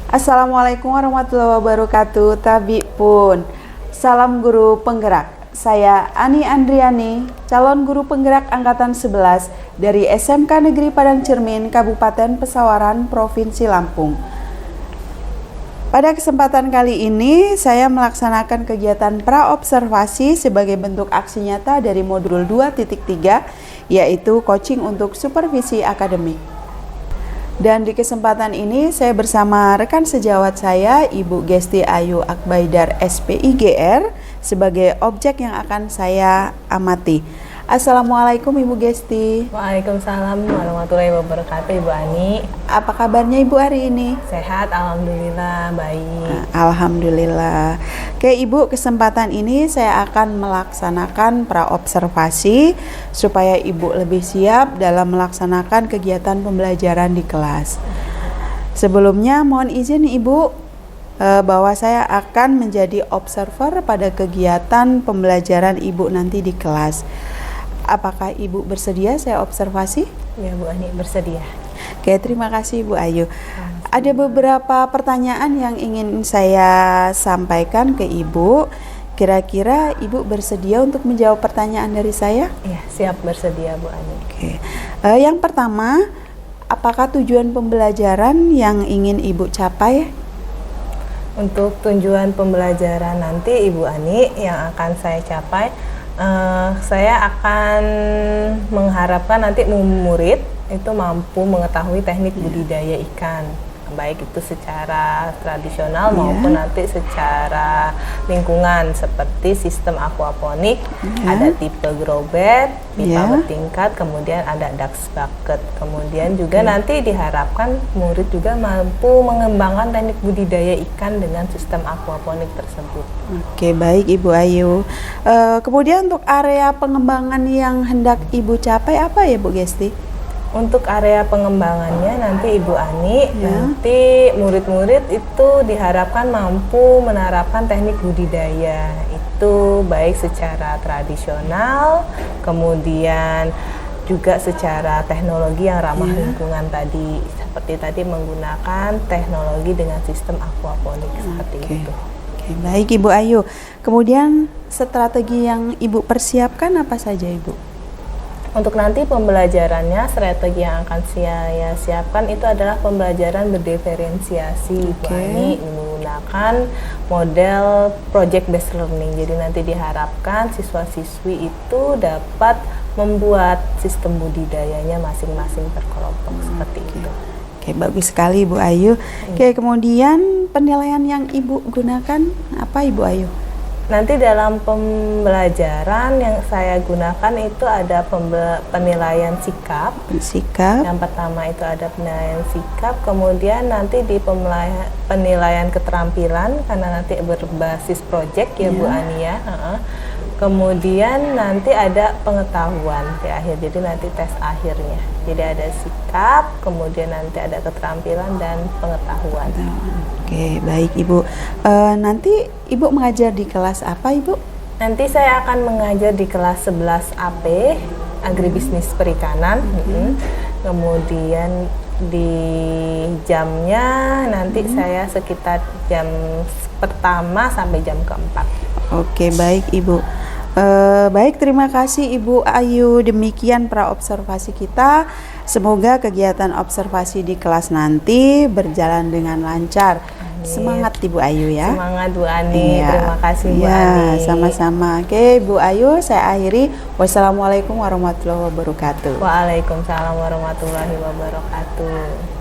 Assalamualaikum warahmatullahi wabarakatuh. Tabi pun. Salam guru penggerak. Saya Ani Andriani, calon guru penggerak angkatan 11 dari SMK Negeri Padang Cermin, Kabupaten Pesawaran, Provinsi Lampung. Pada kesempatan kali ini, saya melaksanakan kegiatan praobservasi sebagai bentuk aksi nyata dari modul 2.3, yaitu coaching untuk supervisi akademik. Dan di kesempatan ini saya bersama rekan sejawat saya, Ibu Gesti Ayu Akbaidar SPIGR, sebagai objek yang akan saya amati. Assalamualaikum Ibu Gesti. Waalaikumsalam warahmatullahi wabarakatuh, Ibu Ani. Apa kabarnya Ibu hari ini? Sehat, alhamdulillah, baik. Alhamdulillah. Oke Ibu, kesempatan ini saya akan melaksanakan praobservasi supaya Ibu lebih siap dalam melaksanakan kegiatan pembelajaran di kelas. Sebelumnya mohon izin Ibu bahwa saya akan menjadi observer pada kegiatan pembelajaran Ibu nanti di kelas. Apakah Ibu bersedia saya observasi? Ya Bu Ani, bersedia. Oke, terima kasih Bu Ayu. Ada beberapa pertanyaan yang ingin saya sampaikan ke Ibu. Kira-kira Ibu bersedia untuk menjawab pertanyaan dari saya? Ya, siap bersedia Bu Ani. Oke. Yang pertama, apakah tujuan pembelajaran yang ingin Ibu capai? Untuk tujuan pembelajaran nanti Ibu Ani yang akan saya capai, saya akan mengharapkan nanti murid itu mampu mengetahui teknik budidaya ikan, baik itu secara tradisional maupun nanti secara lingkungan, seperti sistem aquaponik, ada tipe grow bed, pipa bertingkat, kemudian ada ducks bucket. Kemudian juga nanti diharapkan murid juga mampu mengembangkan teknik budidaya ikan dengan sistem aquaponik tersebut. Oke, baik Ibu Ayu. Kemudian untuk area pengembangan yang hendak Ibu capai apa ya Bu Gesti? Untuk area pengembangannya nanti Ibu Ani, nanti murid-murid itu diharapkan mampu menerapkan teknik budidaya itu baik secara tradisional, kemudian juga secara teknologi yang ramah lingkungan tadi, seperti tadi menggunakan teknologi dengan sistem aquaponik seperti itu. Oke, baik Ibu Ayu. Kemudian strategi yang Ibu persiapkan apa saja Ibu? Untuk nanti pembelajarannya, strategi yang akan saya siapkan itu adalah pembelajaran berdiferensiasi, Bu Ani, menggunakan model project based learning. Jadi nanti diharapkan siswa-siswi itu dapat membuat sistem budidayanya masing-masing per kelompok seperti itu. Oke, bagus sekali Bu Ayu. Oke, kemudian penilaian yang Ibu gunakan apa Ibu Ayu? Nanti dalam pembelajaran yang saya gunakan itu ada penilaian sikap. Yang pertama itu ada penilaian sikap, kemudian nanti di penilaian keterampilan karena nanti berbasis project ya Bu Ani ya. Kemudian nanti ada pengetahuan di akhir, jadi nanti tes akhirnya. Jadi ada sikap, kemudian nanti ada keterampilan dan pengetahuan. Oke, baik Ibu. Nanti Ibu mengajar di kelas apa Ibu? Nanti saya akan mengajar di kelas 11 AP, Agribisnis Perikanan. Kemudian di jamnya nanti saya sekitar jam pertama sampai jam keempat. Oke, baik Ibu. Baik, terima kasih Ibu Ayu. Demikian praobservasi kita. Semoga kegiatan observasi di kelas nanti berjalan dengan lancar. Amin. Semangat Ibu Ayu ya. Semangat Bu Ani. Terima kasih Bu Ani. Sama-sama. Oke, Bu Ayu, saya akhiri. Wassalamualaikum warahmatullahi wabarakatuh. Waalaikumsalam warahmatullahi wabarakatuh.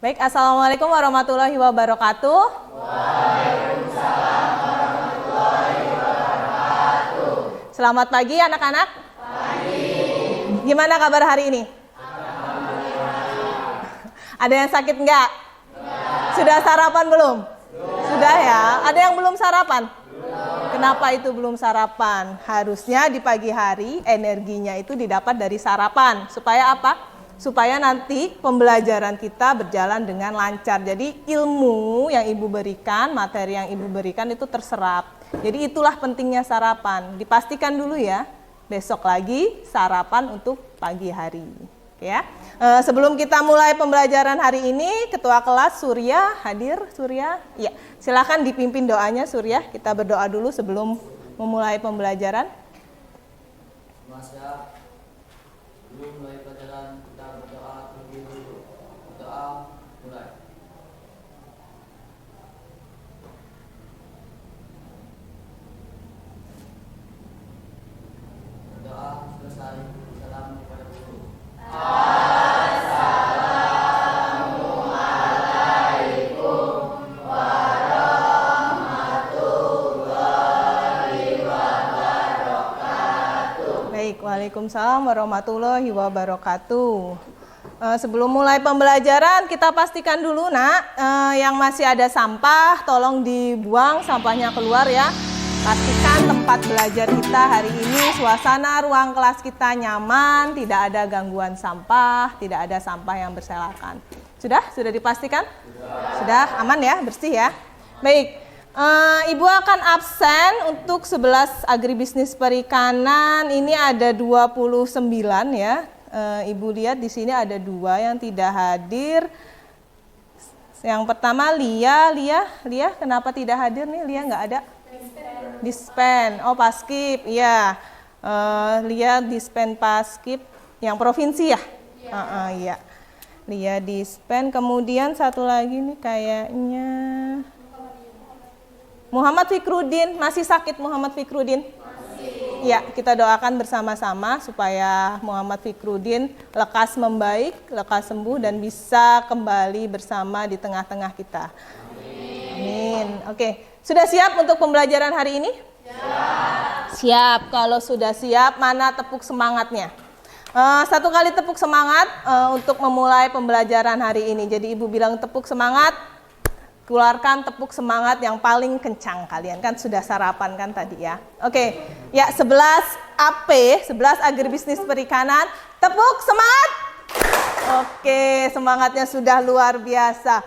Baik, Assalamualaikum warahmatullahi wabarakatuh. Waalaikumsalam warahmatullahi wabarakatuh. Selamat pagi anak-anak. Pagi. Gimana kabar hari ini? Alhamdulillah. Ada yang sakit enggak? Enggak. Sudah sarapan belum? Sudah ya. Ada yang belum sarapan? Belum. Kenapa itu belum sarapan? Harusnya di pagi hari energinya itu didapat dari sarapan. Supaya apa? Supaya nanti pembelajaran kita berjalan dengan lancar. Jadi ilmu yang Ibu berikan, materi yang Ibu berikan itu terserap. Jadi itulah pentingnya sarapan. Dipastikan dulu ya, besok lagi sarapan untuk pagi hari. Oke ya. Sebelum kita mulai pembelajaran hari ini, Ketua Kelas Surya hadir. Surya, ya, silakan dipimpin doanya Surya. Kita berdoa dulu sebelum memulai pembelajaran. Masa belum mulai pelajaran kita berdoa terlebih dulu. Doa mulai. Doa selesai. Salam kepada guru. Baik, waalaikumsalam warahmatullahi wabarakatuh. Sebelum mulai pembelajaran, kita pastikan dulu nak, yang masih ada sampah, tolong dibuang sampahnya keluar ya. Pastikan tempat belajar kita hari ini, suasana ruang kelas kita nyaman, tidak ada gangguan sampah, tidak ada sampah yang berserakan. Sudah? Sudah dipastikan? Sudah aman ya, bersih ya? Baik. Ibu akan absen untuk 11 agribisnis perikanan. Ini ada 29 ya. Ibu lihat di sini ada 2 yang tidak hadir. Yang pertama Lia, kenapa tidak hadir nih? Lia nggak ada? Dispen. Oh, Paskib. Iya. Lia Dispen Paskib yang provinsi ya? Iya. Lia Dispen. Kemudian satu lagi nih kayaknya Muhammad Fikrudin, masih sakit Muhammad Fikrudin? Masih. Ya, kita doakan bersama-sama supaya Muhammad Fikrudin lekas membaik, lekas sembuh dan bisa kembali bersama di tengah-tengah kita. Amin. Oke, sudah siap untuk pembelajaran hari ini? Siap. Siap. Kalau sudah siap, mana tepuk semangatnya? Satu kali tepuk semangat untuk memulai pembelajaran hari ini. Jadi ibu bilang tepuk semangat. Keluarkan tepuk semangat yang paling kencang kalian kan sudah sarapan kan tadi ya. Oke, ya 11 AP, 11 agribisnis perikanan, tepuk semangat. Oke, semangatnya sudah luar biasa.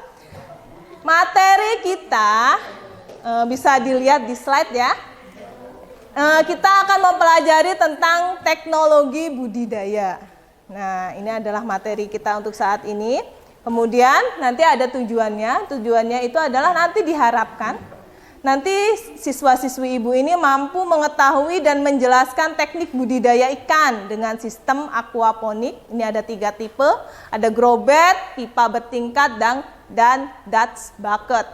Materi kita bisa dilihat di slide ya. Kita akan mempelajari tentang teknologi budidaya. Nah, ini adalah materi kita untuk saat ini. Kemudian nanti ada tujuannya. Tujuannya itu adalah nanti diharapkan nanti siswa-siswi ibu ini mampu mengetahui dan menjelaskan teknik budidaya ikan dengan sistem aquaponik. Ini ada 3 tipe, ada grow bed, pipa bertingkat dan Dutch bucket.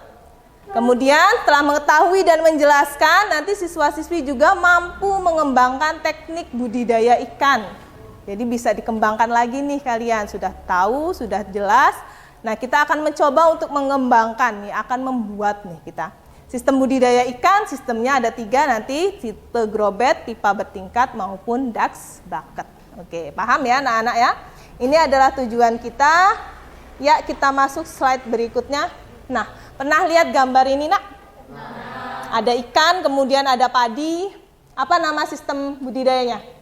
Kemudian setelah mengetahui dan menjelaskan, nanti siswa-siswi juga mampu mengembangkan teknik budidaya ikan. Jadi bisa dikembangkan lagi nih kalian, sudah tahu, sudah jelas. Nah, kita akan mencoba untuk mengembangkan nih, akan membuat nih kita. Sistem budidaya ikan, sistemnya ada 3 nanti, tipe grow bed, pipa bertingkat maupun Dutch bucket. Oke, paham ya anak-anak ya? Ini adalah tujuan kita. Ya, kita masuk slide berikutnya. Nah, pernah lihat gambar ini nak? Ada ikan, kemudian ada padi. Apa nama sistem budidayanya?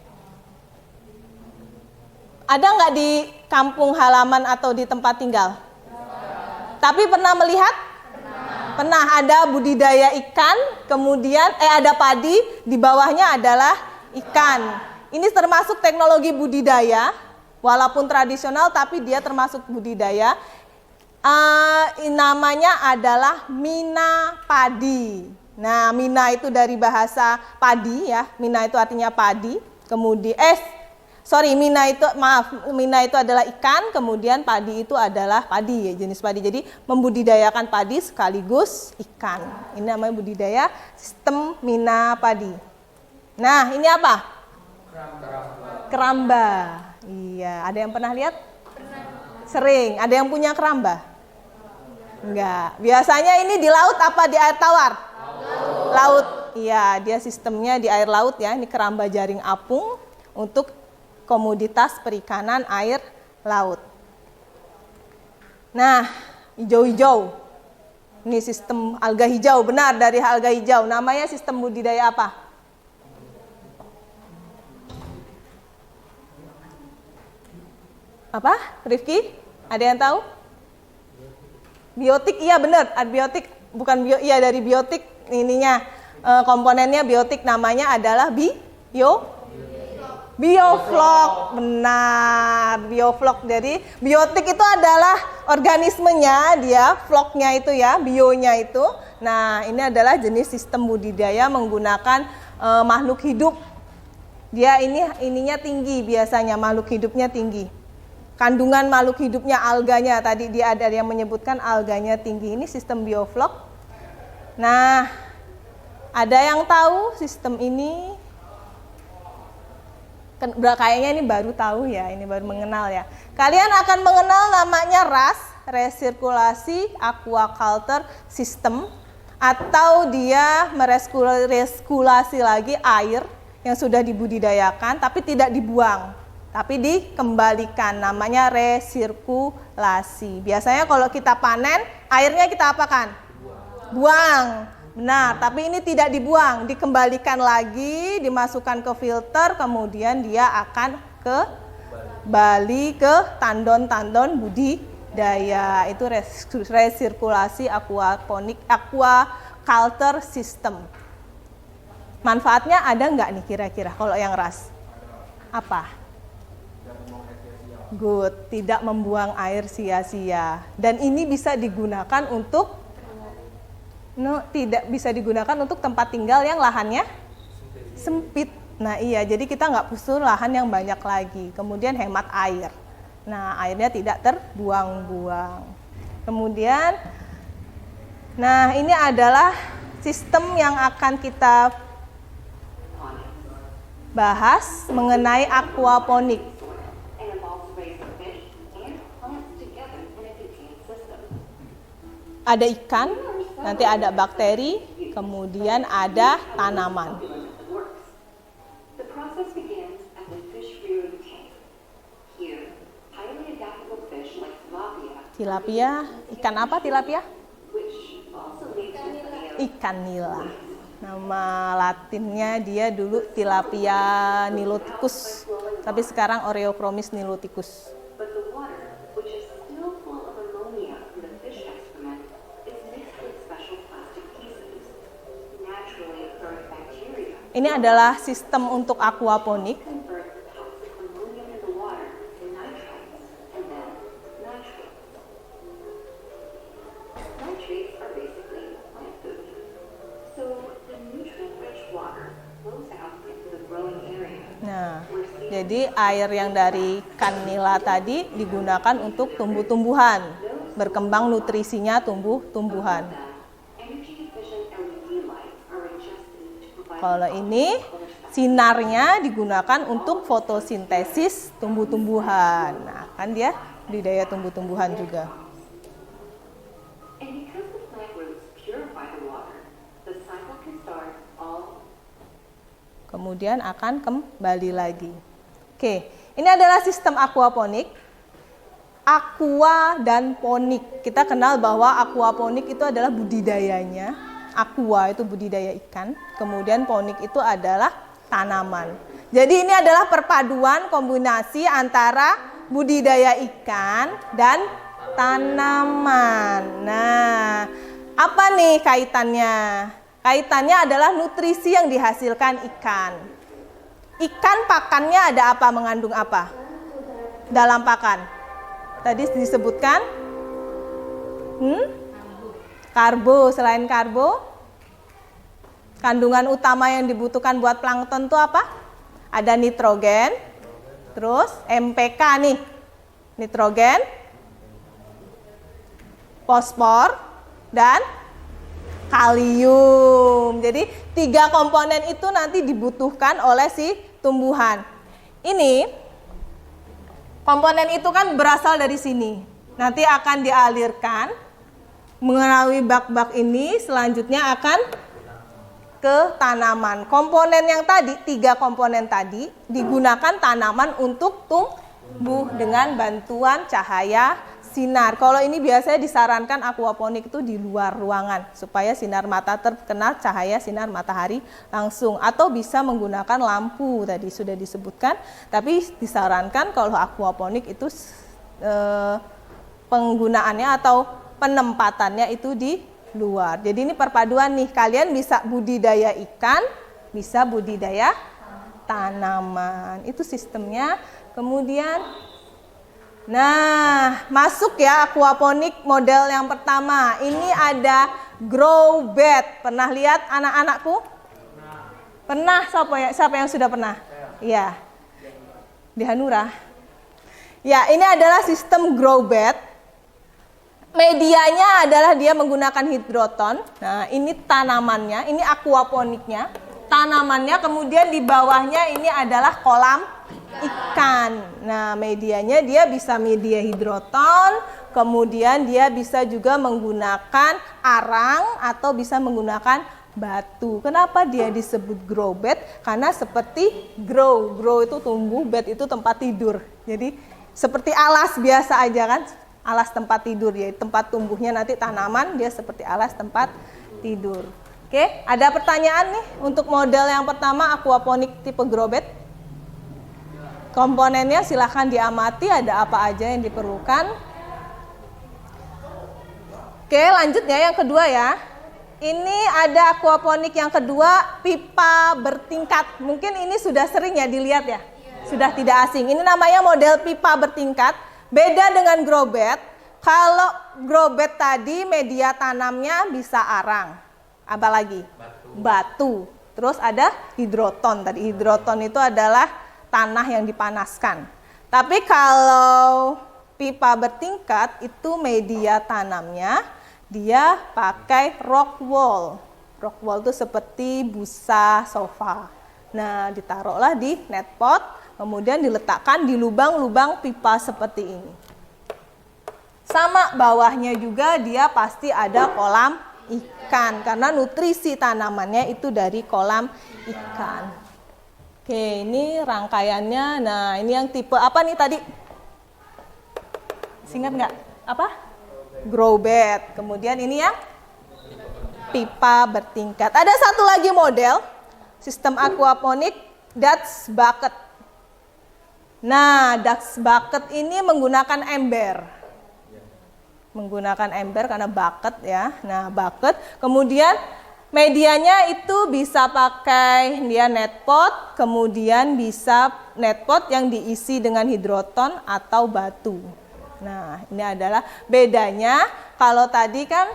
Ada nggak di kampung halaman atau di tempat tinggal? Tapi pernah melihat? Pernah ada budidaya ikan, kemudian ada padi, di bawahnya adalah ikan. Ini termasuk teknologi budidaya, walaupun tradisional tapi dia termasuk budidaya. Namanya adalah mina padi. Nah, mina itu dari bahasa padi ya. Mina itu artinya padi. Kemudian mina itu adalah ikan, kemudian padi itu adalah padi ya, jenis padi. Jadi membudidayakan padi sekaligus ikan. Ini namanya budidaya sistem mina padi. Nah, ini apa? Keramba. Iya, ada yang pernah lihat? Sering. Ada yang punya keramba? Enggak. Biasanya ini di laut apa di air tawar? Laut. Iya, dia sistemnya di air laut ya. Ini keramba jaring apung untuk komoditas perikanan air laut. Nah, hijau-hijau. Ini sistem alga hijau, benar dari alga hijau. Namanya sistem budidaya apa? Apa? Rifki? Ada yang tahu? Biotik, iya benar. Biotik, bukan iya dari biotik ininya. Komponennya biotik, namanya adalah Bioflok, benar, bioflok. Jadi biotik itu adalah organismenya, dia floknya itu ya, bionya itu. Nah, ini adalah jenis sistem budidaya menggunakan makhluk hidup. Dia ininya tinggi biasanya, makhluk hidupnya tinggi. Kandungan makhluk hidupnya, alganya, tadi dia ada yang menyebutkan alganya tinggi. Ini sistem bioflok. Nah, ada yang tahu sistem ini? Kayaknya ini baru tahu ya, ini baru mengenal ya. Kalian akan mengenal namanya RAS, resirkulasi aquaculture system, atau dia meresirkulasi lagi air yang sudah dibudidayakan tapi tidak dibuang, tapi dikembalikan, namanya resirkulasi. Biasanya kalau kita panen, airnya kita apakan? Buang. Benar, tapi ini tidak dibuang, dikembalikan lagi, dimasukkan ke filter, kemudian dia akan kembali ke tandon-tandon budidaya. Itu resirkulasi aquaculture system. Manfaatnya ada nggak nih kira-kira kalau yang RAS? Apa? Good, tidak membuang air sia-sia. Dan ini bisa digunakan untuk tidak bisa digunakan untuk tempat tinggal yang lahannya sempit. Nah iya, jadi kita nggak butuh lahan yang banyak lagi. Kemudian hemat air. Nah airnya tidak terbuang-buang. Kemudian, nah ini adalah sistem yang akan kita bahas mengenai aquaponik. Ada ikan, nanti ada bakteri, kemudian ada tanaman. Tilapia, ikan apa tilapia? Ikan nila. Nama latinnya dia dulu Tilapia niloticus, tapi sekarang Oreochromis niloticus. Ini adalah sistem untuk aquaponik. Nah, jadi air yang dari ikan nila tadi digunakan untuk tumbuh-tumbuhan, berkembang nutrisinya tumbuh-tumbuhan. Kalau ini sinarnya digunakan untuk fotosintesis tumbuh-tumbuhan. Nah, kan dia budidaya tumbuh-tumbuhan juga. Kemudian akan kembali lagi. Oke, ini adalah sistem aquaponik. Aqua dan ponik. Kita kenal bahwa aquaponik itu adalah budidayanya. Aqua itu budidaya ikan, kemudian ponik itu adalah tanaman. Jadi ini adalah perpaduan kombinasi antara budidaya ikan dan tanaman. Nah, apa nih kaitannya? Kaitannya adalah nutrisi yang dihasilkan ikan. Ikan pakannya ada apa, mengandung apa? Dalam pakan. Tadi disebutkan karbo. Selain karbo, kandungan utama yang dibutuhkan buat plankton itu apa? Ada nitrogen, terus MPK nih, nitrogen, fosfor, dan kalium. Jadi 3 komponen itu nanti dibutuhkan oleh si tumbuhan. Ini komponen itu kan berasal dari sini. Nanti akan dialirkan melalui bak-bak ini, selanjutnya akan ke tanaman. Komponen yang tadi, 3 komponen tadi digunakan tanaman untuk tumbuh dengan bantuan cahaya sinar. Kalau ini biasanya disarankan aquaponik itu di luar ruangan supaya sinar mata terkena cahaya sinar matahari langsung, atau bisa menggunakan lampu tadi sudah disebutkan, tapi disarankan kalau aquaponik itu penggunaannya atau penempatannya itu di luar. Jadi ini perpaduan nih, kalian bisa budidaya ikan, bisa budidaya tanaman. Itu sistemnya. Kemudian, nah masuk ya aquaponik model yang pertama. Ini ada grow bed. Pernah lihat anak-anakku? Pernah? Siapa yang sudah pernah? Iya. Di Hanura. Ya, ini adalah sistem grow bed. Medianya adalah dia menggunakan hidroton. Nah, ini tanamannya, ini aquaponiknya. Tanamannya, kemudian di bawahnya ini adalah kolam ikan. Nah, medianya dia bisa media hidroton, kemudian dia bisa juga menggunakan arang atau bisa menggunakan batu. Kenapa dia disebut grow bed? Karena seperti grow itu tumbuh, bed itu tempat tidur. Jadi seperti alas biasa aja kan, alas tempat tidur ya, tempat tumbuhnya nanti tanaman dia seperti alas tempat tidur. Oke, ada pertanyaan nih untuk model yang pertama aquaponik tipe grow bed? Komponennya silahkan diamati ada apa aja yang diperlukan. Oke, lanjut ya yang kedua ya. Ini ada aquaponik yang kedua, pipa bertingkat. Mungkin ini sudah sering ya dilihat ya. Sudah tidak asing. Ini namanya model pipa bertingkat. Beda dengan grow bed. Kalau grow bed tadi media tanamnya bisa arang. Apa lagi? Batu. Terus ada hidroton. Tadi hidroton itu adalah tanah yang dipanaskan. Tapi kalau pipa bertingkat itu media tanamnya dia pakai rock wool. Rock wool itu seperti busa sofa. Nah, ditaruhlah di net pot, kemudian diletakkan di lubang-lubang pipa seperti ini. Sama bawahnya juga dia pasti ada kolam ikan karena nutrisi tanamannya itu dari kolam ikan. Oke, ini rangkaiannya. Nah, ini yang tipe apa nih tadi? Ingat nggak? Apa? Grow bed. Kemudian ini yang pipa bertingkat. Ada satu lagi model sistem aquaponik, Dutch bucket. Nah, Dutch bucket ini menggunakan ember. Menggunakan ember karena bucket ya. Nah, bucket. Kemudian medianya itu bisa pakai dia net pot, kemudian bisa net pot yang diisi dengan hidroton atau batu. Nah, ini adalah bedanya. Kalau tadi kan,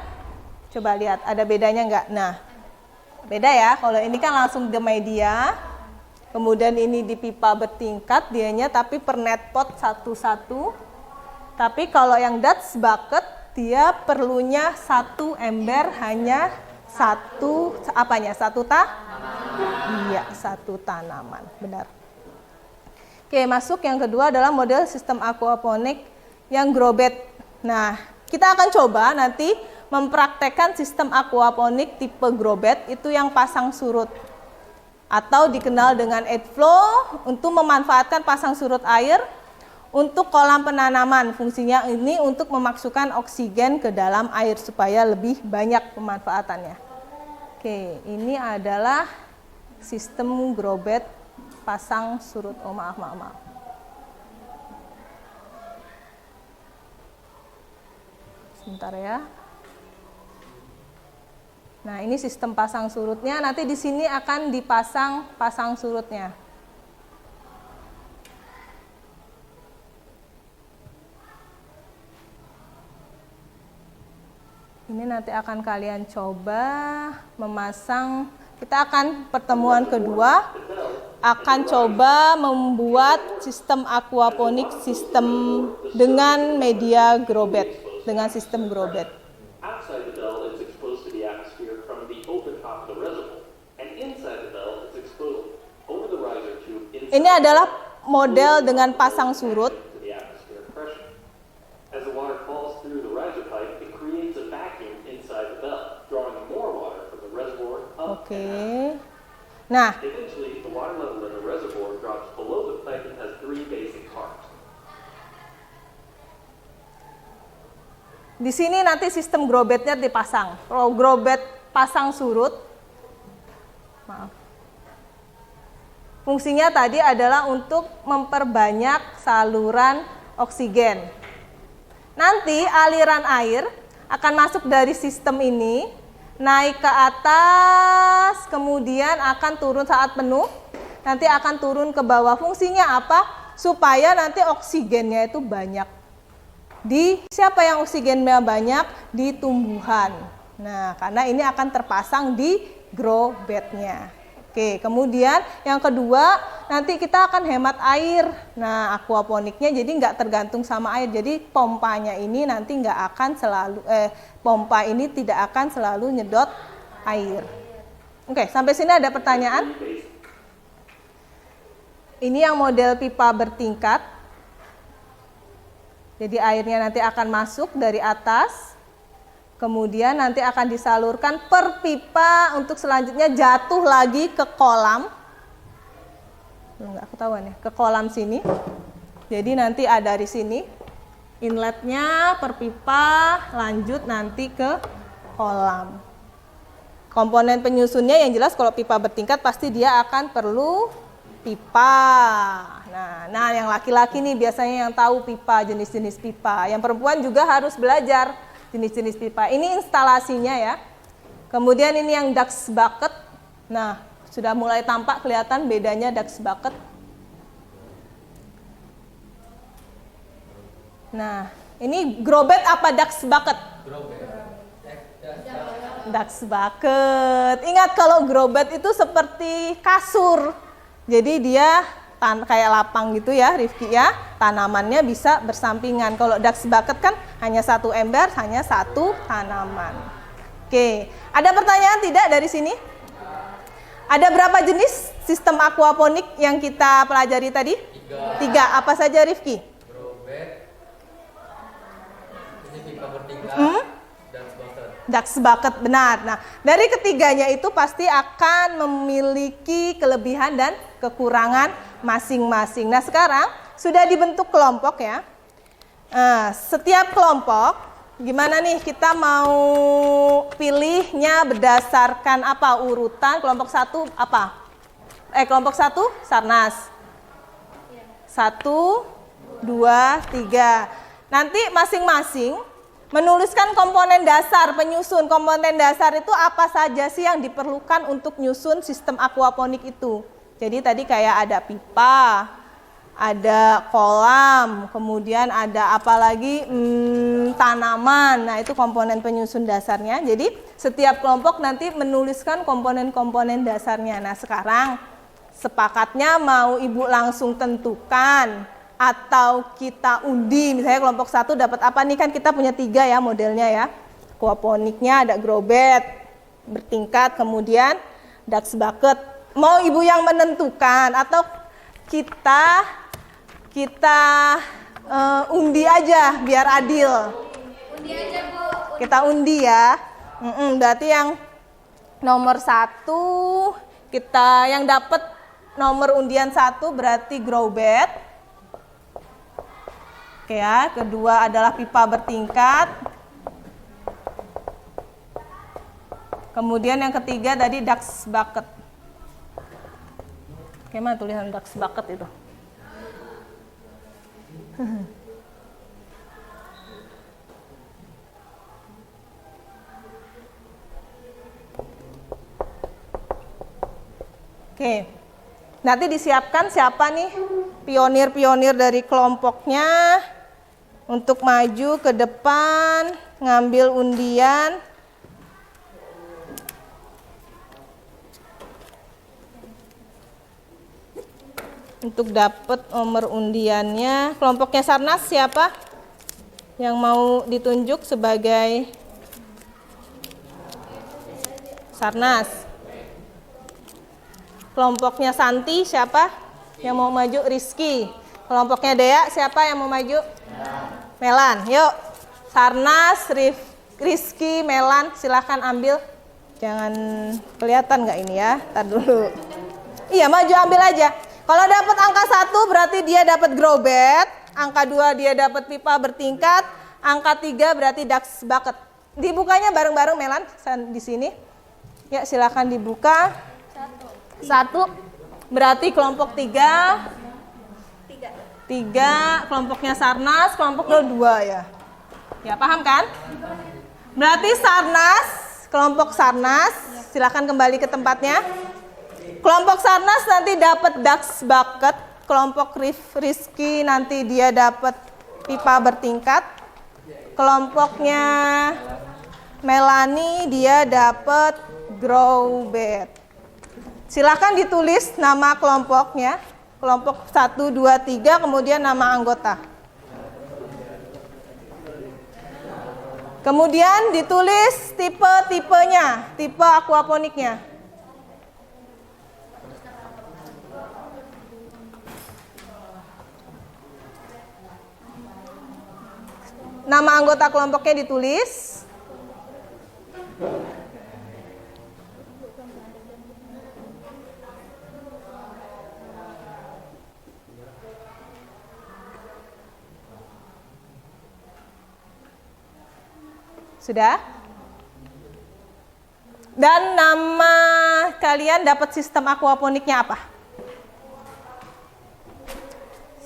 coba lihat, ada bedanya enggak? Nah, beda ya. Kalau ini kan langsung di media, kemudian ini di pipa bertingkat dianya, tapi per net pot satu-satu. Tapi kalau yang Dutch bucket, dia perlunya satu ember hanya satu, apanya? Iya, satu tanaman, benar. Oke, masuk yang kedua adalah model sistem aquaponik yang grow bed. Nah, kita akan coba nanti mempraktekkan sistem aquaponik tipe grow bed itu yang pasang surut atau dikenal dengan aid flow untuk memanfaatkan pasang surut air untuk kolam penanaman. Fungsinya ini untuk memasukkan oksigen ke dalam air supaya lebih banyak pemanfaatannya. Oke, ini adalah sistem grow bed pasang surut. Oh, maaf. Sebentar ya. Nah, ini sistem pasang surutnya. Nanti di sini akan dipasang pasang surutnya. Ini nanti akan kalian coba memasang. Kita akan pertemuan kedua akan coba membuat sistem aquaponik sistem dengan media grow bed. Dengan sistem grow bed. Outside the bell, it's exposed to the atmosphere from the open top of the reservoir, and inside the bell, it's exposed over the riser tube. Ini adalah model dengan pasang surut. To the atmospheric pressure. As the water falls through the riser pipe, it creates a vacuum inside the bell, drawing more water from the reservoir up. Oke. Nah, Eventually, the water level in the reservoir drops below the pipe and has three basic parts. di sini nanti sistem grow bednya dipasang. Kalau grow bed pasang surut, maaf. Fungsinya tadi adalah untuk memperbanyak saluran oksigen. Nanti aliran air akan masuk dari sistem ini, naik ke atas, kemudian akan turun saat penuh. nanti akan turun ke bawah. Fungsinya apa? Supaya nanti oksigennya itu banyak. Di siapa yang oksigennya banyak? Di tumbuhan. Nah, karena ini akan terpasang di grow bednya. Oke, kemudian yang kedua, nanti kita akan hemat air. Nah, aquaponiknya jadi nggak tergantung sama air. Jadi pompanya ini nanti nggak akan selalu, pompa ini tidak akan selalu nyedot air. Oke, sampai sini ada pertanyaan? Ini yang model pipa bertingkat. Jadi airnya nanti akan masuk dari atas. Kemudian nanti akan disalurkan per pipa untuk selanjutnya jatuh lagi ke kolam. Enggak ketahuan ya, ke kolam sini. Jadi nanti ada di sini inletnya per pipa, lanjut nanti ke kolam. Komponen penyusunnya yang jelas kalau pipa bertingkat pasti dia akan perlu pipa. Nah yang laki-laki nih biasanya yang tahu pipa, jenis-jenis pipa. Yang perempuan juga harus belajar jenis-jenis pipa. Ini instalasinya ya. Kemudian ini yang ducks bucket. Nah, sudah mulai tampak kelihatan bedanya ducks bucket. Nah, ini grow bed apa ducks bucket? Ducks bucket. Ingat kalau grow bed itu seperti kasur. Jadi dia kayak lapang gitu ya, Rifki ya. Tanamannya bisa bersampingan. Kalau ducks bucket kan hanya satu ember, hanya satu tanaman. Oke, ada pertanyaan tidak dari sini? Ada berapa jenis sistem aquaponik yang kita pelajari tadi? Tiga. Apa saja, Rifki? Grow bed, ini pipa bertingkat, dan bucket. Ducks bucket, benar. Nah, dari ketiganya itu pasti akan memiliki kelebihan dan kekurangan masing-masing. Nah, sekarang sudah dibentuk kelompok ya. Nah, setiap kelompok, gimana nih kita mau pilihnya berdasarkan apa? Urutan. Kelompok satu apa? Kelompok satu Sarnas. 1, 2, 3. Nanti masing-masing menuliskan komponen dasar, penyusun komponen dasar itu apa saja sih yang diperlukan untuk nyusun sistem aquaponik itu. Jadi tadi kayak ada pipa, ada kolam, kemudian ada apa lagi tanaman. Nah itu komponen penyusun dasarnya. Jadi setiap kelompok nanti menuliskan komponen-komponen dasarnya. Nah sekarang sepakatnya mau ibu langsung tentukan atau kita undi. Misalnya kelompok 1 dapat apa nih, kan kita punya 3 ya modelnya ya. Aquaponiknya ada grow bed bertingkat, kemudian ducks bucket. Mau ibu yang menentukan atau kita undi aja biar adil. Undi aja Bu. Kita undi ya. Berarti yang nomor 1 kita yang dapat nomor undian 1 berarti grow bed. Oke ya, kedua adalah pipa bertingkat. Kemudian yang ketiga tadi ducks bucket. Oke, mana tulisan ducks bucket itu? Oke, nanti disiapkan siapa nih pionir-pionir dari kelompoknya untuk maju ke depan, ngambil undian. Untuk dapat nomor undiannya, kelompoknya Sarnas siapa yang mau ditunjuk sebagai Sarnas? Kelompoknya Santi siapa yang mau maju? Rizky. Kelompoknya Dea siapa yang mau maju? Melan. Yuk, Sarnas, Rizky, Melan, silahkan ambil. Jangan kelihatan nggak ini ya? Tar dulu. Iya, maju ambil aja. Kalau dapat angka 1 berarti dia dapat grow bed, angka 2 dia dapat pipa bertingkat, angka 3 berarti ducks bucket. Dibukanya bareng-bareng Melan di sini. Ya, silakan dibuka. 1 berarti kelompok 3. 3 kelompoknya Sarnas, kelompok 2 ya. Ya, paham kan? Berarti Sarnas, kelompok Sarnas, silakan kembali ke tempatnya. Kelompok Sarnas nanti dapat Dax bucket, kelompok Rizky nanti dia dapat pipa bertingkat, kelompoknya Melani dia dapat grow bed. Silakan ditulis nama kelompoknya, kelompok 1, 2, 3, kemudian nama anggota. Kemudian ditulis tipe-tipenya, tipe aquaponiknya. Nama anggota kelompoknya ditulis. Sudah? Dan nama kalian dapat sistem aquaponiknya apa?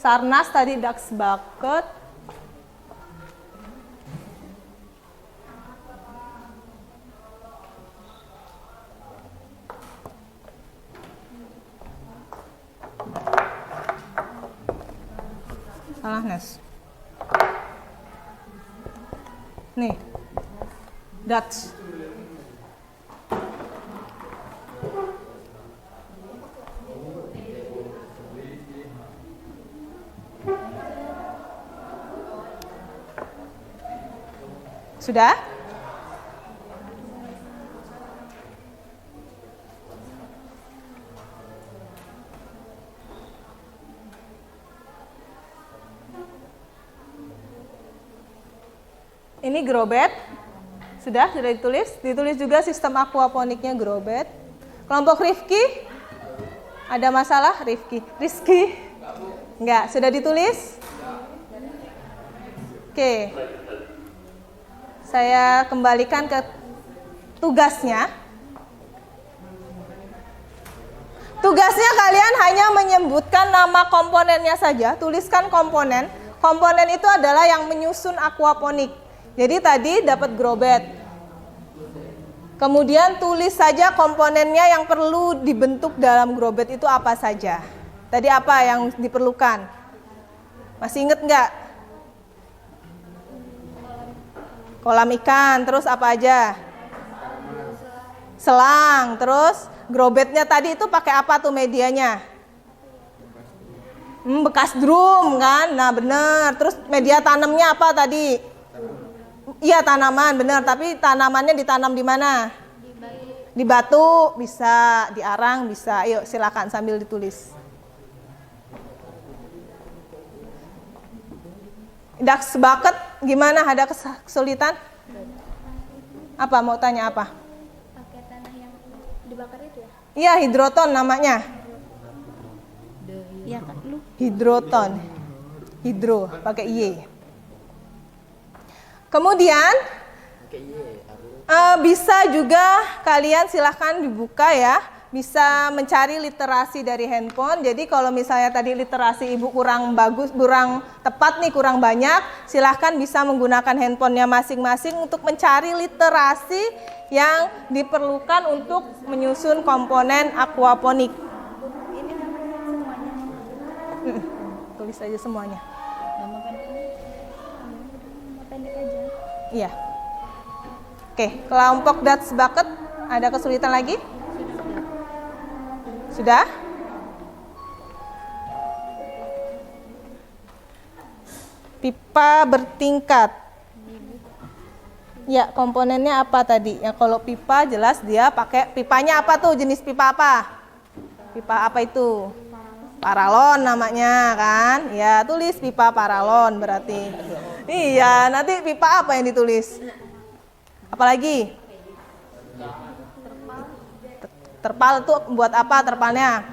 Sarnas tadi Dax bucket. Salah, Nes. Nih. Dutch. Sudah? Ini grow bed. Sudah ditulis. Ditulis juga sistem aquaponiknya grow bed. Kelompok Rifki. Ada masalah Rifki? Rizky? Enggak, sudah ditulis? Oke. Saya kembalikan ke tugasnya. Tugasnya kalian hanya menyebutkan nama komponennya saja. Tuliskan komponen. Komponen itu adalah yang menyusun aquaponik. Jadi tadi dapat grow bed. Kemudian tulis saja komponennya yang perlu dibentuk dalam grow bed itu apa saja. Tadi apa yang diperlukan? Masih inget nggak? Kolam ikan, terus apa aja? Selang, terus grow bednya tadi itu pakai apa tuh medianya? Bekas drum kan? Nah bener. Terus media tanamnya apa tadi? Iya tanaman, bener. Tapi tanamannya ditanam di mana? Di batu, bisa. Di arang, bisa. Ayo silakan sambil ditulis. Dax bucket gimana? Ada kesulitan? Apa? Mau tanya apa? Pakai tanah yang dibakar itu ya? Iya, hidroton namanya. Iya kan lu. Hidroton. Hidro, pakai Y. Kemudian bisa juga kalian silahkan dibuka ya. Bisa mencari literasi dari handphone. Jadi kalau misalnya tadi literasi ibu kurang bagus, kurang tepat nih, kurang banyak, silahkan bisa menggunakan handphonenya masing-masing untuk mencari literasi yang diperlukan untuk menyusun komponen aquaponik. Ini namanya semuanya. Tulis aja semuanya. Nama pendek aja. Iya. Oke, kelompok Dax bucket ada kesulitan lagi? Sudah? Pipa bertingkat. Ya, komponennya apa tadi? Ya, kalau pipa jelas dia pakai pipanya apa tuh? Jenis pipa apa? Pipa apa itu? Paralon namanya kan? Ya, tulis pipa paralon berarti. Iya, nanti pipa apa yang ditulis? Apalagi? Terpal itu buat apa terpalnya?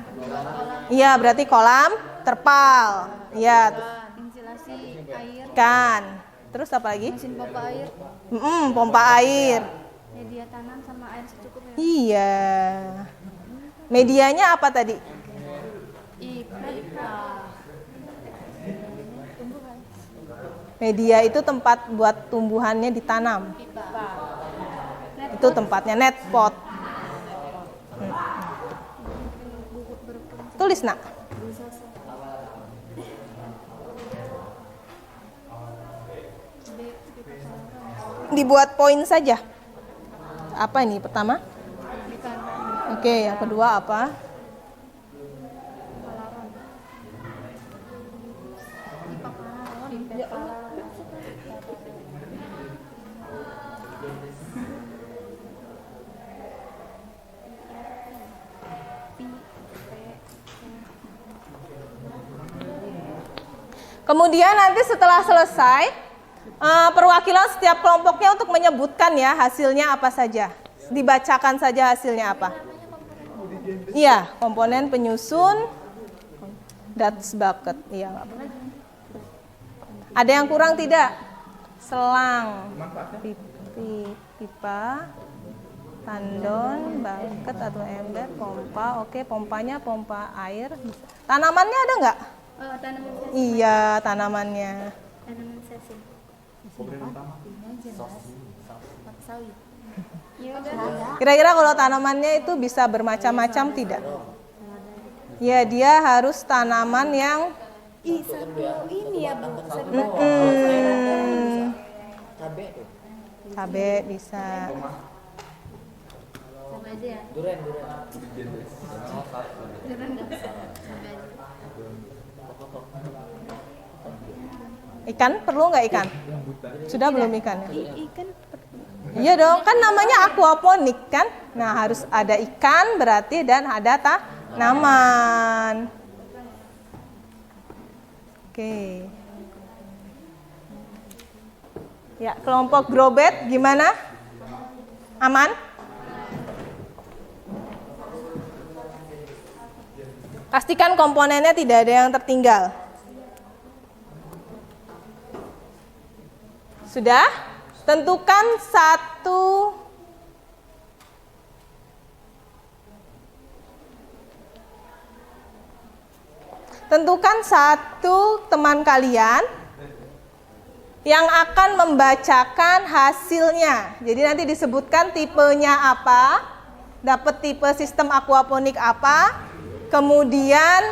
Iya, berarti kolam terpal. Iya. Ventilasi air, Kan. Terus apa lagi? mesin pompa air, Pompa air. media tanam sama air secukupnya. Iya. Medianya apa tadi? Tumbuhan. Media itu tempat buat tumbuhannya ditanam. Itu tempatnya net pot. Tulis nak. Dibuat poin saja. Apa ini pertama? Oke, yang kedua apa? Kemudian nanti setelah selesai, perwakilan setiap kelompoknya untuk menyebutkan ya hasilnya apa saja. Dibacakan saja hasilnya apa. Iya, komponen penyusun that's bucket. Iya, nggak apa-apa. Ada yang kurang tidak? Selang, pipa, tandon, bucket atau ember, pompa. Oke, pompanya pompa air. Tanamannya ada nggak? Tanaman sesi. Iya, tanamannya. Tanaman sesi. Sawit. Ya udah. Kira-kira kalau tanamannya itu bisa bermacam-macam tidak? Ya, dia harus tanaman yang Satu ini ya Bu. cabai bisa. Sama aja ya. Duren. Beneran nggak? Sama aja. Ikan perlu nggak ikan? Sudah belum ikan ya? Ikan Iya dong, kan namanya aquaponik kan? Nah, harus ada ikan berarti dan ada tanaman. Oke. Ya, kelompok grow bed gimana? Aman? Pastikan komponennya tidak ada yang tertinggal. Sudah? Tentukan satu teman kalian yang akan membacakan hasilnya. Jadi nanti disebutkan tipenya apa, dapat tipe sistem aquaponik apa, kemudian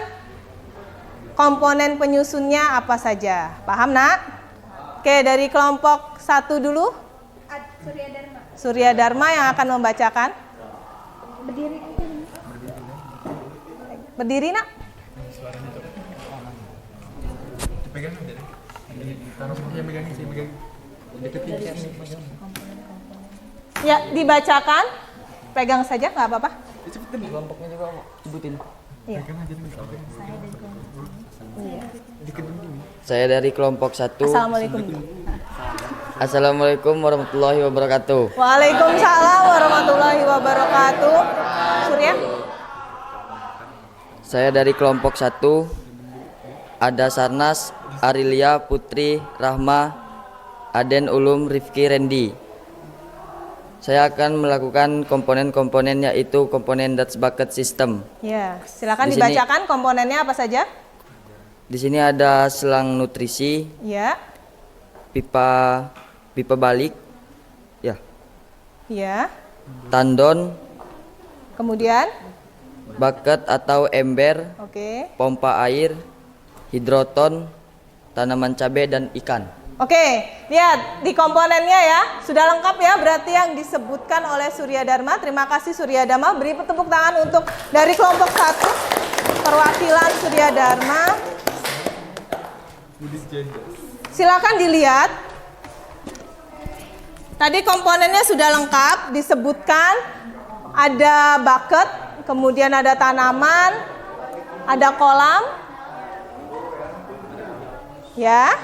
komponen penyusunnya apa saja. Paham nak? Oke, dari kelompok 1 dulu. Surya Dharma. Surya Dharma yang akan membacakan. Berdiri aja. Berdiri nak. Ya, dibacakan. Pegang saja, nggak apa-apa. Kelompoknya juga mau sebutin. Iya. Saya dari kelompok 1. Assalamualaikum. Assalamualaikum warahmatullahi wabarakatuh. Waalaikumsalam warahmatullahi wabarakatuh. Surya. Saya dari kelompok 1. Ada Sarnas, Arilia, Putri, Rahma, Aden, Ulum, Rifki, Rendi. Saya akan melakukan komponen-komponen yaitu komponen That's Bucket System. Ya, silakan Di sini- dibacakan komponennya apa saja. Di sini ada selang nutrisi, Ya. pipa balik, ya, Ya. tandon, Kemudian, bucket atau ember, oke. pompa air, hidroton, tanaman cabai dan ikan. Oke, lihat di komponennya ya. Sudah lengkap ya berarti yang disebutkan oleh Surya Dharma. Terima kasih Surya Dharma. Beri tepuk tangan untuk dari kelompok 1 perwakilan Surya Dharma. Silakan dilihat. Tadi komponennya sudah lengkap disebutkan. Ada bucket, kemudian ada tanaman, ada kolam. Ya.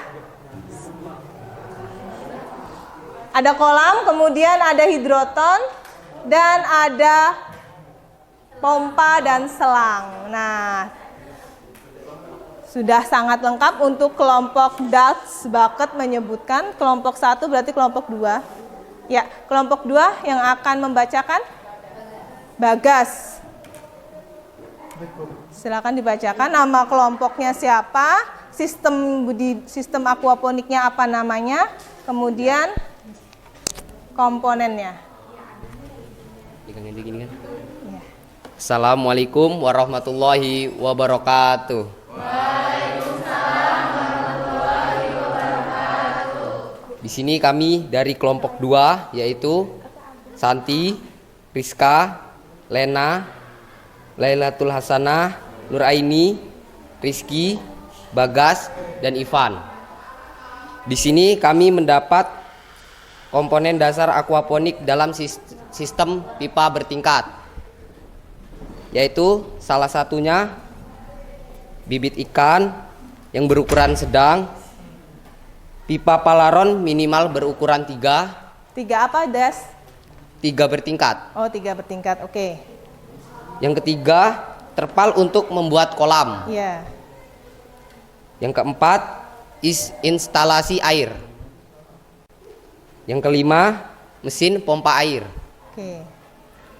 Ada kolam, kemudian ada hidroton, dan ada pompa dan selang. Nah, sudah sangat lengkap untuk kelompok That's Bucket menyebutkan. Kelompok 1 berarti kelompok 2. Ya, kelompok 2 yang akan membacakan Bagas. Silakan dibacakan nama kelompoknya siapa, sistem aquaponiknya apa namanya, kemudian komponennya. Ikan ini gini kan? Ya. Assalamualaikum warahmatullahi wabarakatuh. Di sini kami dari kelompok 2 yaitu Santi, Rizka, Lena, Lailatul Hasanah, Nuraini, Rizky, Bagas, dan Ivan. Di sini kami mendapat komponen dasar aquaponik dalam sistem pipa bertingkat, yaitu salah satunya bibit ikan yang berukuran sedang, pipa palaron minimal berukuran 3. 3 apa, Das? 3 bertingkat. Oh, 3 bertingkat, oke. Yang ketiga, terpal untuk membuat kolam. Iya. Yang keempat, instalasi air. Yang kelima, mesin pompa air. Oke.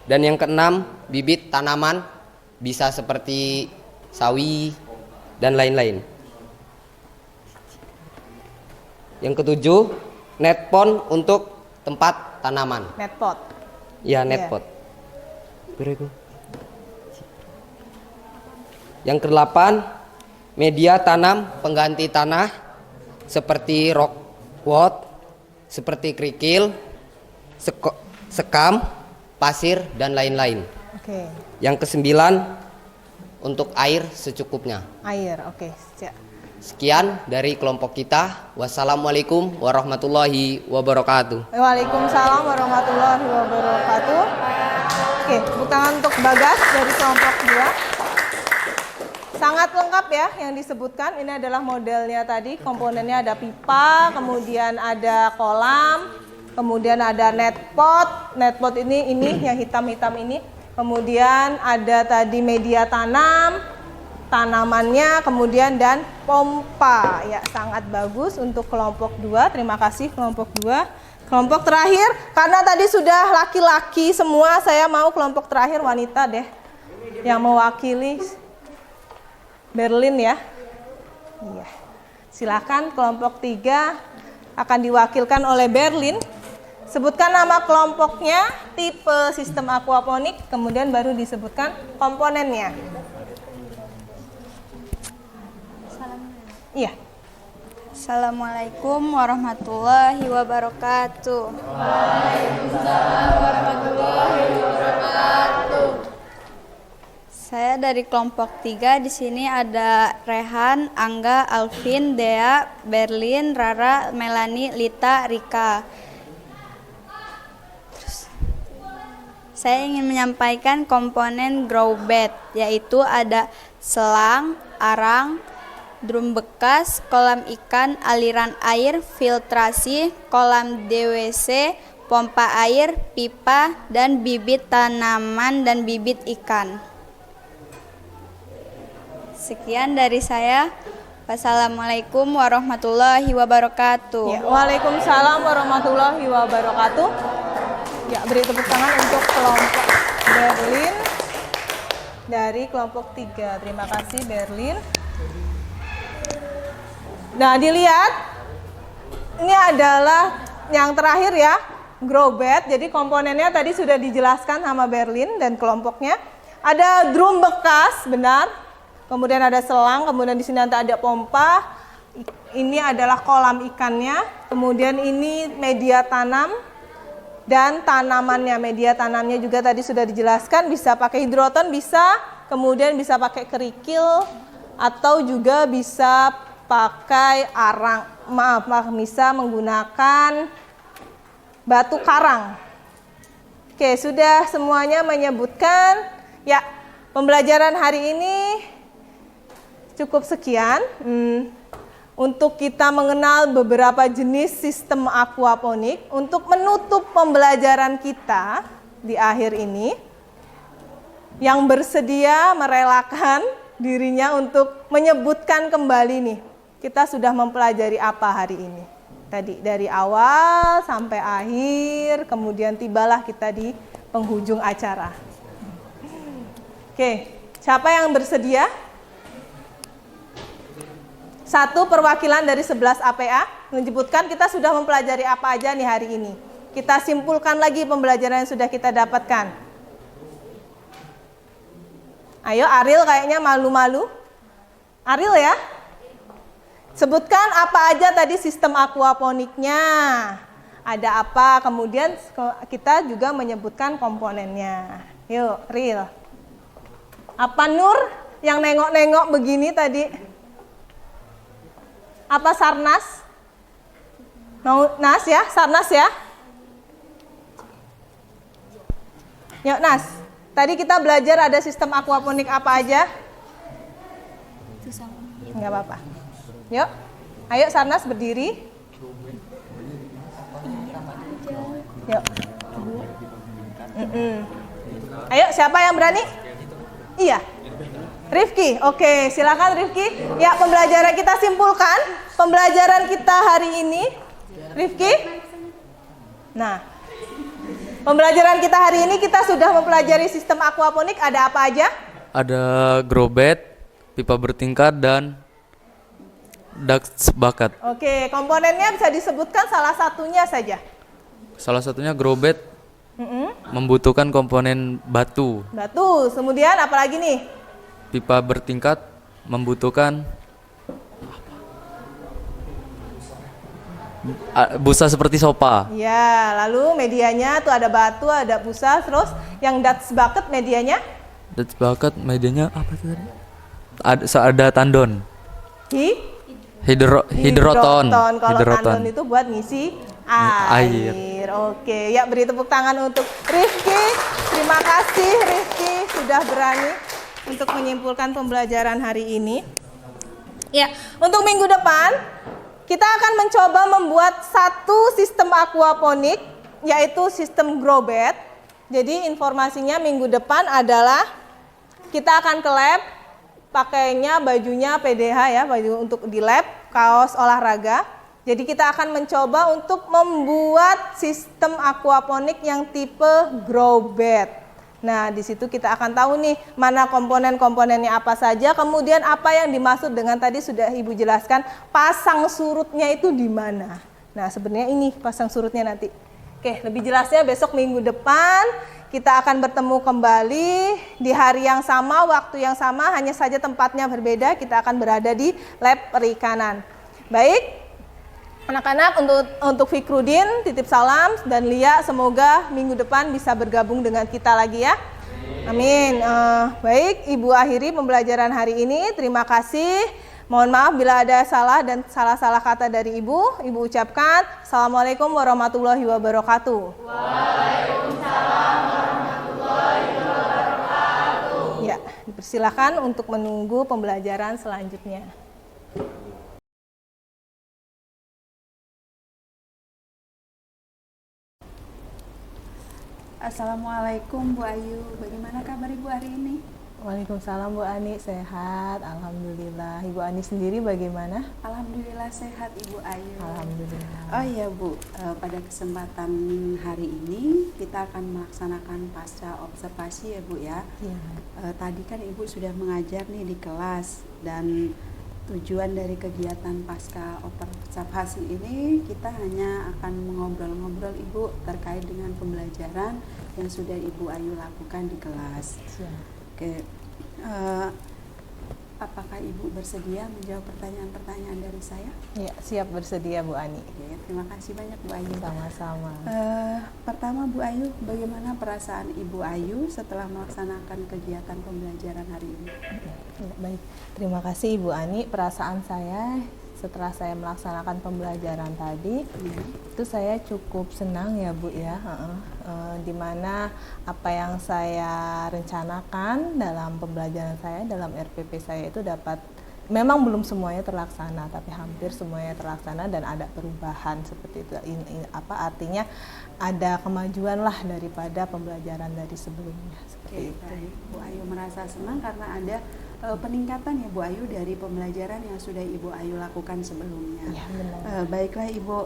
Dan yang keenam, bibit tanaman bisa seperti sawi dan lain-lain. Yang ketujuh, net pond untuk tempat tanaman. Net pot. Ya, net Iya. pot. Yang kedelapan, media tanam pengganti tanah seperti rock wood, seperti kerikil, sekam, pasir, dan lain-lain. Oke. Yang kesembilan, untuk air secukupnya. Air, oke. Sekian dari kelompok kita. Wassalamualaikum warahmatullahi wabarakatuh. Waalaikumsalam warahmatullahi wabarakatuh. Oke, tepuk tangan untuk Bagas dari kelompok 2. Sangat lengkap ya yang disebutkan. Ini adalah modelnya tadi. Komponennya ada pipa, kemudian ada kolam, kemudian ada net pot. Net pot ini yang hitam-hitam ini. Kemudian ada tadi media tanam, tanamannya, kemudian dan pompa. Ya, sangat bagus untuk kelompok 2. Terima kasih kelompok 2. Kelompok terakhir, karena tadi sudah laki-laki semua, saya mau kelompok terakhir wanita deh yang mewakili Berlin ya. Iya. Silakan kelompok 3 akan diwakilkan oleh Berlin. Sebutkan nama kelompoknya, tipe sistem aquaponik, kemudian baru disebutkan komponennya. Iya. Assalamualaikum warahmatullahi wabarakatuh. Waalaikumsalam warahmatullahi wabarakatuh. Saya dari kelompok 3. Di sini ada Rehan, Angga, Alvin, Dea, Berlin, Rara, Melani, Lita, Rika. Saya ingin menyampaikan komponen grow bed, yaitu ada selang, arang, drum bekas, kolam ikan, aliran air, filtrasi, kolam DWC, pompa air, pipa, dan bibit tanaman dan bibit ikan. Sekian dari saya. Wassalamualaikum warahmatullahi wabarakatuh. Ya, waalaikumsalam warahmatullahi wabarakatuh. Ya, beri tepuk tangan untuk kelompok Berlin dari kelompok 3. Terima kasih Berlin. Nah, dilihat ini adalah yang terakhir ya, grow bed. Jadi komponennya tadi sudah dijelaskan sama Berlin dan kelompoknya. Ada drum bekas, benar. Kemudian ada selang, kemudian di sini nanti ada pompa. Ini adalah kolam ikannya. Kemudian ini media tanam dan tanamannya. Media tanamnya juga tadi sudah dijelaskan, bisa pakai hidroton bisa, kemudian bisa pakai kerikil atau juga bisa pakai arang, bisa menggunakan batu karang. Oke, sudah semuanya menyebutkan. Ya, pembelajaran hari ini cukup sekian. Untuk kita mengenal beberapa jenis sistem aquaponik untuk menutup pembelajaran kita di akhir ini. Yang bersedia merelakan dirinya untuk menyebutkan kembali nih, kita sudah mempelajari apa hari ini. Tadi dari awal sampai akhir, kemudian tibalah kita di penghujung acara. Oke, siapa yang bersedia? Satu perwakilan dari 11 APA menyebutkan kita sudah mempelajari apa aja nih hari ini. Kita simpulkan lagi pembelajaran yang sudah kita dapatkan. Ayo Ariel kayaknya malu-malu. Ariel ya. Sebutkan apa aja tadi sistem aquaponiknya. Ada apa, kemudian kita juga menyebutkan komponennya. Yuk, Ril. Apa Nur yang nengok-nengok begini tadi? Apa Sarnas? Mau Nas ya, Sarnas ya? Yuk Nas, tadi kita belajar ada sistem aquaponik apa aja? Enggak apa-apa. Yuk, ayo Sarnas berdiri. Yuk. Ayo, siapa yang berani? Iya. Rifki, oke, silakan Rifki. Ya, pembelajaran kita simpulkan. Pembelajaran kita hari ini, Rifki. Nah, pembelajaran kita hari ini kita sudah mempelajari sistem aquaponik. Ada apa aja? Ada grow bed, pipa bertingkat, dan ducts bucket. Oke, komponennya bisa disebutkan salah satunya saja. Salah satunya grow bed membutuhkan komponen batu. Batu, kemudian apa lagi nih? Pipa bertingkat membutuhkan busa seperti sofa. Ya, lalu medianya tuh ada batu, ada busa, terus yang ducts bucket medianya? Ducts bucket medianya apa tuh tadi? Ada tandon. Hidroton. Kalau tandon itu buat ngisi air. Oke, ya beri tepuk tangan untuk Rifki. Terima kasih Rifki sudah berani untuk menyimpulkan pembelajaran hari ini. Ya, untuk minggu depan kita akan mencoba membuat satu sistem aquaponik, yaitu sistem grow bed. Jadi informasinya minggu depan adalah kita akan ke lab, pakainya bajunya PDH ya, baju untuk di lab, kaos olahraga. Jadi kita akan mencoba untuk membuat sistem aquaponik yang tipe grow bed. Nah, di situ kita akan tahu nih mana komponen-komponennya apa saja, kemudian apa yang dimaksud dengan tadi sudah Ibu jelaskan, pasang surutnya itu di mana. Nah, sebenarnya ini pasang surutnya nanti. Oke, lebih jelasnya besok minggu depan kita akan bertemu kembali di hari yang sama, waktu yang sama, hanya saja tempatnya berbeda. Kita akan berada di lab perikanan. Baik. Anak-anak, untuk Fikrudin titip salam, dan Lia semoga minggu depan bisa bergabung dengan kita lagi ya. Amin. Baik, Ibu akhiri pembelajaran hari ini. Terima kasih. Mohon maaf bila ada salah dan salah-salah kata dari Ibu. Ibu ucapkan Assalamualaikum warahmatullahi wabarakatuh. Waalaikumsalam warahmatullahi wabarakatuh. Ya, dipersilakan untuk menunggu pembelajaran selanjutnya. Assalamualaikum Bu Ayu, bagaimana kabar Ibu hari ini? Waalaikumsalam Bu Ani, sehat, alhamdulillah. Ibu Ani sendiri bagaimana? Alhamdulillah sehat Ibu Ayu. Alhamdulillah. Oh iya Bu, pada kesempatan hari ini kita akan melaksanakan pasca observasi ya Bu ya. Iya. Tadi kan Ibu sudah mengajar nih di kelas, dan tujuan dari kegiatan pasca observasi ini kita hanya akan mengobrol-ngobrol Ibu terkait dengan pembelajaran yang sudah Ibu Ayu lakukan di kelas. Oke, apakah Ibu bersedia menjawab pertanyaan-pertanyaan dari saya? Ya, siap bersedia Bu Ani. Oke, terima kasih banyak Bu Ayu. Sama-sama. Pertama Bu Ayu, bagaimana perasaan Ibu Ayu setelah melaksanakan kegiatan pembelajaran hari ini? Ya, baik, terima kasih Ibu Ani. Perasaan saya setelah saya melaksanakan pembelajaran tadi, itu saya cukup senang ya Bu ya. Dimana apa yang saya rencanakan dalam pembelajaran saya, dalam RPP saya itu dapat, memang belum semuanya terlaksana, tapi hampir semuanya terlaksana dan ada perubahan seperti itu. Artinya ada kemajuan lah daripada pembelajaran dari sebelumnya. Oke, baik. Bu Ayu merasa senang karena ada peningkatan ya Bu Ayu dari pembelajaran yang sudah Ibu Ayu lakukan sebelumnya. Ya, benar. Baiklah Ibu.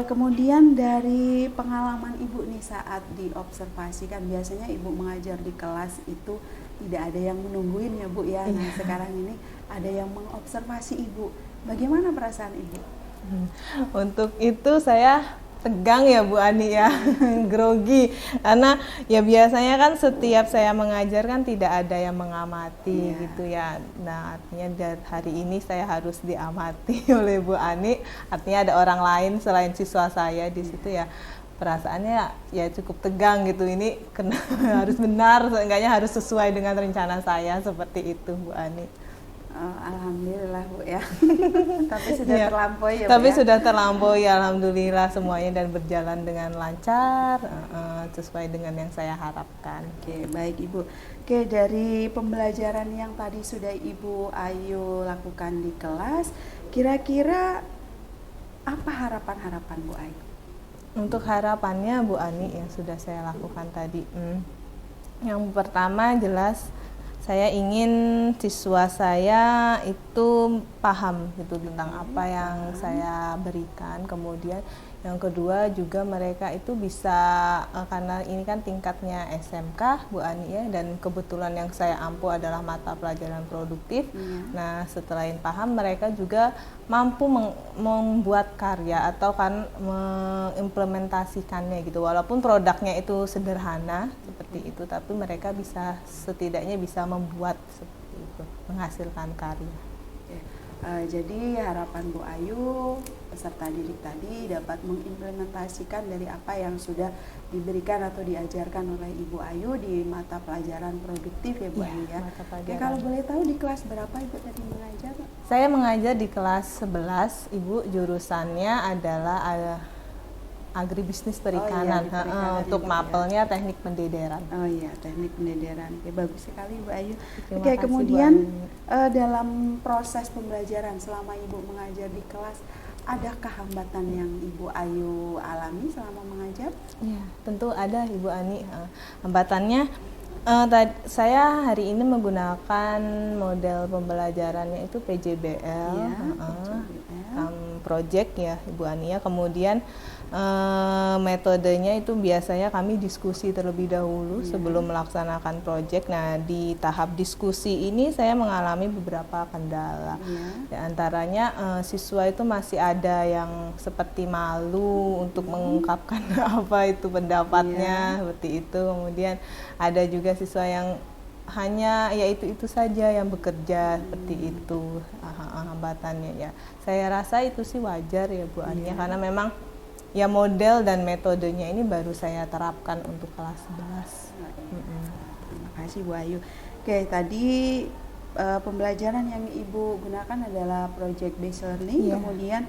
Kemudian dari pengalaman Ibu nih saat diobservasi, kan biasanya Ibu mengajar di kelas itu tidak ada yang menungguin ya Bu ya. Nah, sekarang ini ada yang mengobservasi Ibu. Bagaimana perasaan Ibu? Untuk itu saya tegang ya Bu Ani ya, grogi. Karena ya biasanya kan setiap saya mengajar kan tidak ada yang mengamati gitu ya. Nah artinya dari hari ini saya harus diamati oleh Bu Ani. Artinya ada orang lain selain siswa saya di situ ya. Perasaannya ya cukup tegang gitu, ini kena harus benar, seenggaknya harus sesuai dengan rencana saya, seperti itu Bu Ani. Alhamdulillah Bu ya. Tapi sudah Iya. terlampaui ya Bu Tapi ya. sudah terlampaui, alhamdulillah semuanya dan berjalan dengan lancar, sesuai dengan yang saya harapkan. Oke, baik Ibu. Oke, dari pembelajaran yang tadi sudah Ibu Ayu lakukan di kelas, kira-kira apa harapan-harapan Bu Ayu? Untuk harapannya Bu Ani yang sudah saya lakukan tadi, yang pertama jelas saya ingin siswa saya itu paham gitu tentang apa yang saya berikan. Kemudian yang kedua juga mereka itu bisa, karena ini kan tingkatnya SMK Bu Ani ya, dan kebetulan yang saya ampu adalah mata pelajaran produktif. Nah setelah paham, mereka juga mampu membuat karya atau kan mengimplementasikannya gitu. Walaupun produknya itu sederhana seperti itu, tapi mereka bisa setidaknya bisa membuat seperti itu, menghasilkan karya. Jadi harapan Bu Ayu peserta didik tadi dapat mengimplementasikan dari apa yang sudah diberikan atau diajarkan oleh Ibu Ayu di mata pelajaran produktif ya Bu Ayu ya. Mata Oke, pelajaran. kalau boleh tahu di kelas berapa Ibu tadi mengajar? Saya mengajar di kelas 11, Ibu, jurusannya adalah agribisnis perikanan. di perikanan Untuk juga, ya. mapelnya teknik pendederan. Oh iya, teknik pendederan. Oke, bagus sekali Bu Ayu. Terima Oke, kasih, kemudian Bu dalam proses pembelajaran selama Ibu mengajar di kelas, adakah hambatan yang Ibu Ayu alami selama mengajar? Ya, tentu ada Ibu Ani. Hambatannya, saya hari ini menggunakan model pembelajarannya itu PJBL, Iya, PJBL. project ya Ibu Ani ya. Kemudian metodenya itu biasanya kami diskusi terlebih dahulu sebelum melaksanakan project. Nah di tahap diskusi ini saya mengalami beberapa kendala. Di antaranya siswa itu masih ada yang seperti malu untuk mengungkapkan apa itu pendapatnya, seperti itu. Kemudian ada juga siswa yang hanya ya itu saja yang bekerja, seperti itu hambatannya ya. Saya rasa itu sih wajar ya Bu Ania, karena memang ya model dan metodenya ini baru saya terapkan untuk kelas 11. Terima kasih Bu Ayu. Oke, tadi pembelajaran yang Ibu gunakan adalah project based learning, kemudian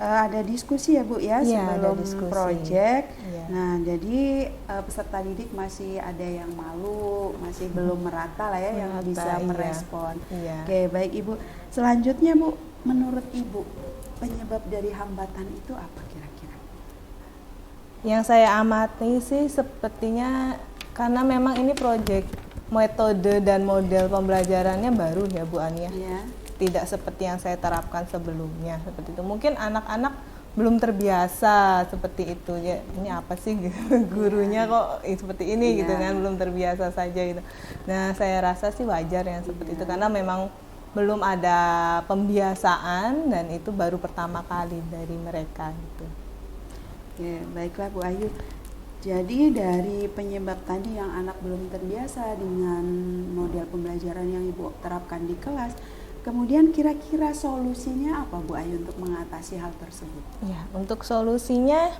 ada diskusi ya Bu ya sebelum project. Nah, jadi peserta didik masih ada yang malu, masih belum merata lah ya yang bisa merespon. Oke, baik Ibu. Selanjutnya Bu, menurut Ibu penyebab dari hambatan itu apa kira-kira? Yang saya amati sih sepertinya karena memang ini project metode dan model pembelajarannya baru ya Bu Ania. Tidak seperti yang saya terapkan sebelumnya, seperti itu. Mungkin anak-anak belum terbiasa seperti itu ya. Ini apa sih gurunya kok seperti ini gitu kan, belum terbiasa saja gitu. Nah, saya rasa sih wajar yang seperti itu karena memang belum ada pembiasaan dan itu baru pertama kali dari mereka gitu. Oke, baiklah Bu Ayu. Jadi dari penyebab tadi yang anak belum terbiasa dengan model pembelajaran yang Ibu terapkan di kelas, kemudian kira-kira solusinya apa Bu Ayu untuk mengatasi hal tersebut? Ya, untuk solusinya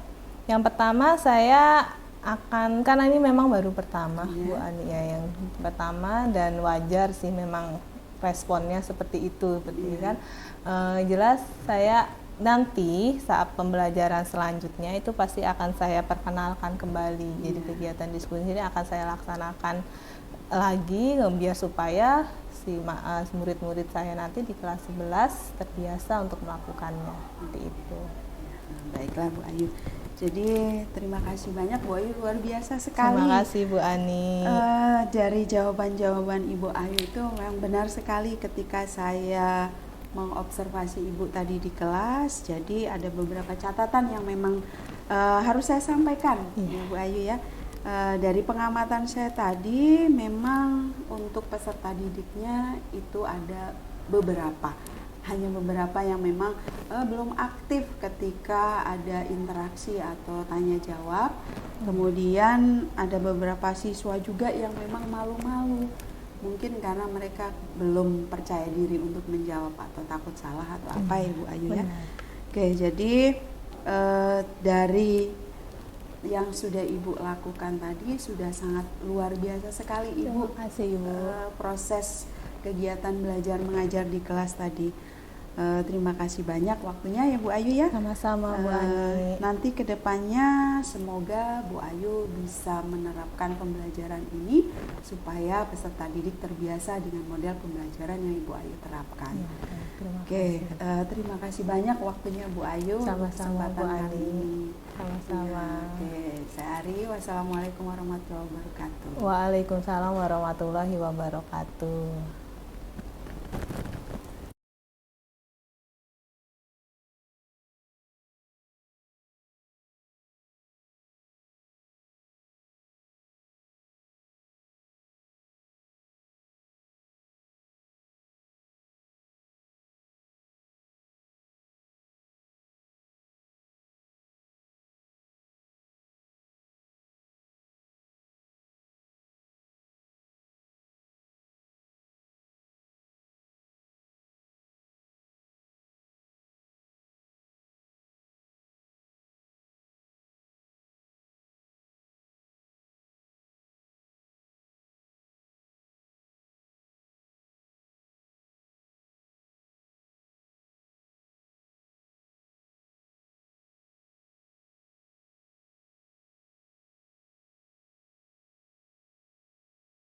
yang pertama saya akan, karena ini memang baru pertama Bu Ani ya, yang pertama dan wajar sih memang responnya seperti itu, seperti kan. Jelas saya nanti saat pembelajaran selanjutnya itu pasti akan saya perkenalkan kembali. Jadi kegiatan diskusi ini akan saya laksanakan lagi biar supaya si murid-murid saya nanti di kelas 11 terbiasa untuk melakukannya. Seperti itu. Baiklah Bu Ayu. Jadi terima kasih banyak Bu Ayu, luar biasa sekali. Terima kasih Bu Ani. Dari jawaban-jawaban Ibu Ayu itu memang benar sekali ketika saya mengobservasi Ibu tadi di kelas. Jadi ada beberapa catatan yang memang harus saya sampaikan ya Bu Ayu ya. Dari pengamatan saya tadi memang untuk peserta didiknya itu ada beberapa. hanya beberapa yang memang belum aktif ketika ada interaksi atau tanya jawab. Kemudian ada beberapa siswa juga yang memang malu-malu, mungkin karena mereka belum percaya diri untuk menjawab atau takut salah atau apa ya Bu Ayu ya. Oke, jadi dari yang sudah Ibu lakukan tadi sudah sangat luar biasa sekali Ibu. Terima kasih Ibu. Proses kegiatan belajar mengajar di kelas tadi. Terima kasih banyak waktunya ya Bu Ayu ya. Sama-sama Bu Ani. Nanti kedepannya semoga Bu Ayu bisa menerapkan pembelajaran ini supaya peserta didik terbiasa dengan model pembelajaran yang Ibu Ayu terapkan. Oke, terima kasih banyak waktunya Bu Ayu. Sama-sama Bu kesempatan kali Ani. ini. Sama-sama. Oke, saya Ari. Wassalamualaikum warahmatullahi wabarakatuh. Waalaikumsalam warahmatullahi wabarakatuh.